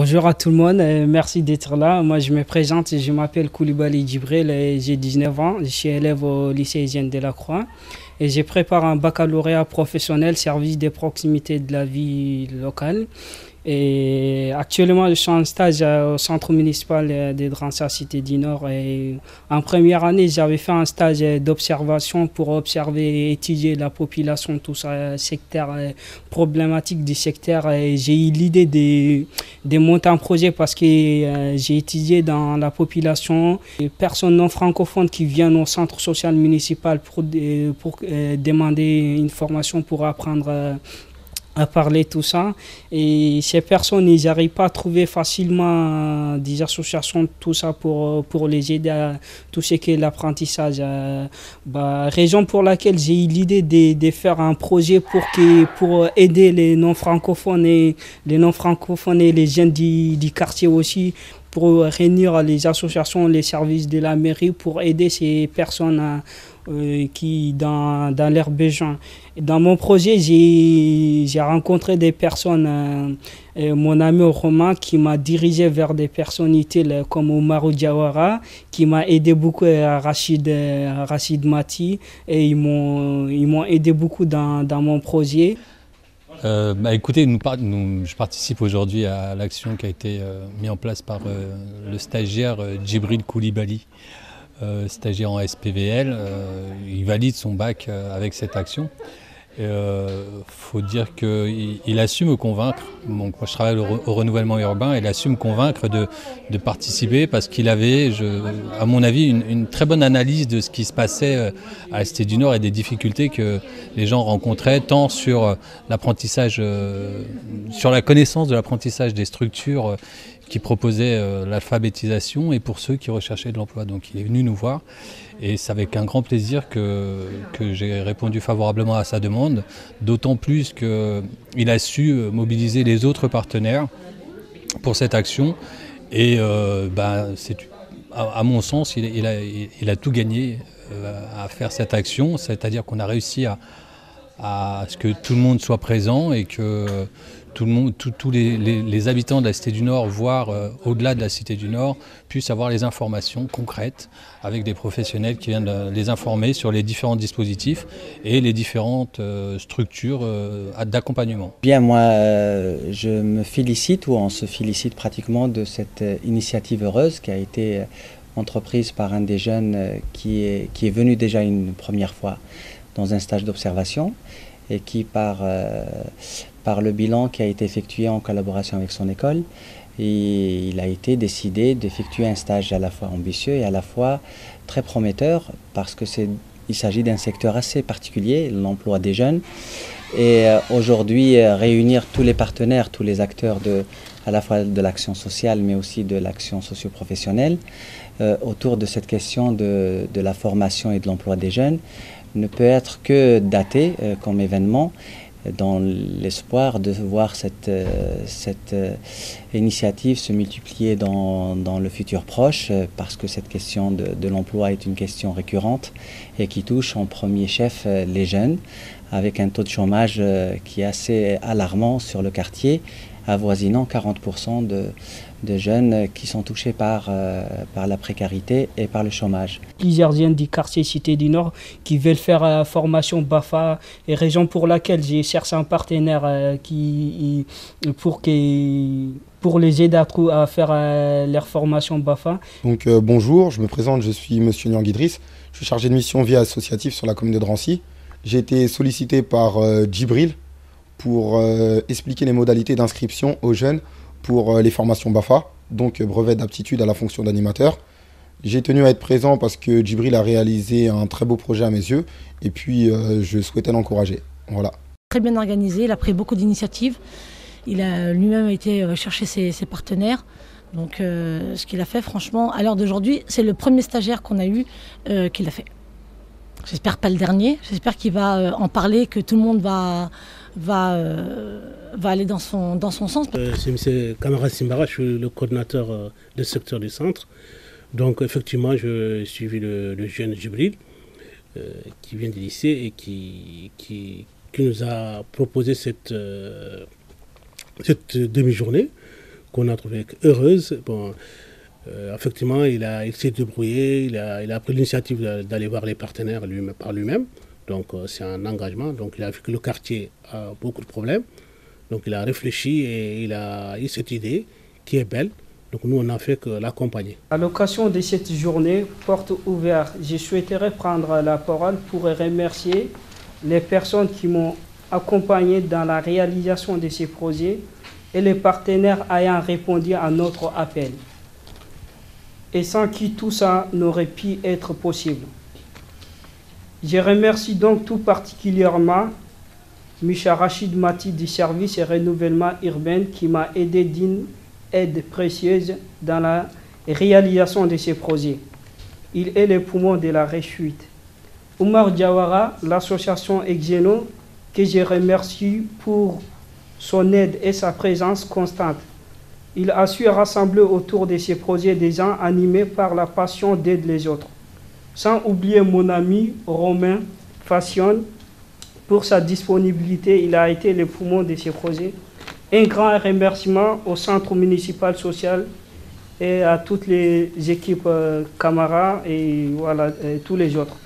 Bonjour à tout le monde, merci d'être là. Moi je me présente, je m'appelle Koulibaly Djibril et j'ai 19 ans. Je suis élève au lycée Hygiène Delacroix et je prépare un baccalauréat professionnel service des proximités de la vie locale. Et actuellement, je suis en stage au centre municipal de Drancy Cité du Nord. Et en première année, j'avais fait un stage d'observation pour observer et étudier la population, tout ça, secteur problématique du secteur. Et j'ai eu l'idée de monter un projet parce que j'ai étudié dans la population les personnes non francophones qui viennent au centre social municipal pour demander une formation pour apprendre à parler tout ça, et ces personnes ils n'arrivent pas à trouver facilement des associations tout ça pour les aider à tout ce qui est l'apprentissage, raison pour laquelle j'ai eu l'idée de faire un projet pour aider les non francophones et les jeunes du quartier aussi, pour réunir les associations, les services de la mairie pour aider ces personnes qui dans leurs besoins. Dans mon projet, j'ai rencontré des personnes, mon ami Romain qui m'a dirigé vers des personnalités comme Omarou Diawara, qui m'a aidé beaucoup, Rachid Mati, et ils m'ont aidé beaucoup dans mon projet. Écoutez, je participe aujourd'hui à l'action qui a été mise en place par le stagiaire Djibril Koulibaly, stagiaire en SPVL. Il valide son bac avec cette action. Il faut dire qu'il a su me convaincre. Donc, moi, je travaille au renouvellement urbain. Il a su me convaincre de participer parce qu'il avait, à mon avis, une très bonne analyse de ce qui se passait à la Cité du Nord et des difficultés que les gens rencontraient, tant sur l'apprentissage, sur la connaissance de l'apprentissage des structures qui proposaient l'alphabétisation et pour ceux qui recherchaient de l'emploi. Donc il est venu nous voir et c'est avec un grand plaisir que j'ai répondu favorablement à sa demande, d'autant plus qu'il a su mobiliser les autres partenaires pour cette action et à mon sens il a tout gagné à faire cette action, c'est-à-dire qu'on a réussi à ce que tout le monde soit présent et que tous les habitants de la Cité du Nord, voire au-delà de la Cité du Nord, puissent avoir les informations concrètes avec des professionnels qui viennent les informer sur les différents dispositifs et les différentes structures d'accompagnement. Bien, moi, je me félicite, ou on se félicite pratiquement de cette initiative heureuse qui a été entreprise par un des jeunes qui est venu déjà une première fois dans un stage d'observation et qui, par le bilan qui a été effectué en collaboration avec son école, et il a été décidé d'effectuer un stage à la fois ambitieux et à la fois très prometteur parce qu'il s'agit d'un secteur assez particulier, l'emploi des jeunes. Et aujourd'hui, réunir tous les partenaires, tous les acteurs à la fois de l'action sociale mais aussi de l'action socio-professionnelle autour de cette question de la formation et de l'emploi des jeunes ne peut être que daté comme événement, dans l'espoir de voir cette initiative se multiplier dans le futur proche, parce que cette question de l'emploi est une question récurrente et qui touche en premier chef les jeunes, avec un taux de chômage qui est assez alarmant sur le quartier, avoisinant 40% de jeunes qui sont touchés par la précarité et par le chômage. Plusieurs jeunes du quartier Cité du Nord qui veulent faire formation BAFA, et raison pour laquelle j'ai cherché un partenaire pour les aider à faire leur formation BAFA. Donc bonjour, je me présente, je suis Monsieur Niang Idriss, je suis chargé de mission vie associative sur la commune de Drancy. J'ai été sollicité par Djibril pour expliquer les modalités d'inscription aux jeunes pour les formations BAFA, donc brevet d'aptitude à la fonction d'animateur. J'ai tenu à être présent parce que Djibril a réalisé un très beau projet à mes yeux et puis je souhaitais l'encourager. Voilà. Très bien organisé, il a pris beaucoup d'initiatives. Il a lui-même été chercher ses partenaires. Donc ce qu'il a fait, franchement, à l'heure d'aujourd'hui, c'est le premier stagiaire qu'on a eu qui l'a fait. J'espère pas le dernier, j'espère qu'il va en parler, que tout le monde va aller dans son sens. C'est M. Kamara Simbara, je suis le coordinateur du secteur du centre. Donc effectivement, je suivi le jeune Djibril qui vient du lycée et qui nous a proposé cette demi-journée qu'on a trouvée heureuse. Bon, effectivement, il s'est débrouillé, il a pris l'initiative d'aller voir les partenaires par lui-même. Donc c'est un engagement. Donc il a vu que le quartier a beaucoup de problèmes. Donc il a réfléchi et il a eu cette idée qui est belle. Donc nous, on n'a fait que l'accompagner. À l'occasion de cette journée porte ouverte, je souhaiterais prendre la parole pour remercier les personnes qui m'ont accompagné dans la réalisation de ces projets et les partenaires ayant répondu à notre appel, et sans qui tout ça n'aurait pu être possible. Je remercie donc tout particulièrement M. Rachid Mati du service et renouvellement urbain qui m'a aidé d'une aide précieuse dans la réalisation de ces projets. Il est le poumon de la réussite. Oumar Diawara, l'association Exeno, que je remercie pour son aide et sa présence constante. Il a su rassembler autour de ces projets des gens animés par la passion d'aider les autres. Sans oublier mon ami Romain Fassion, pour sa disponibilité, il a été le poumon de ces projets. Un grand remerciement au Centre municipal social et à toutes les équipes camarades et voilà, et tous les autres.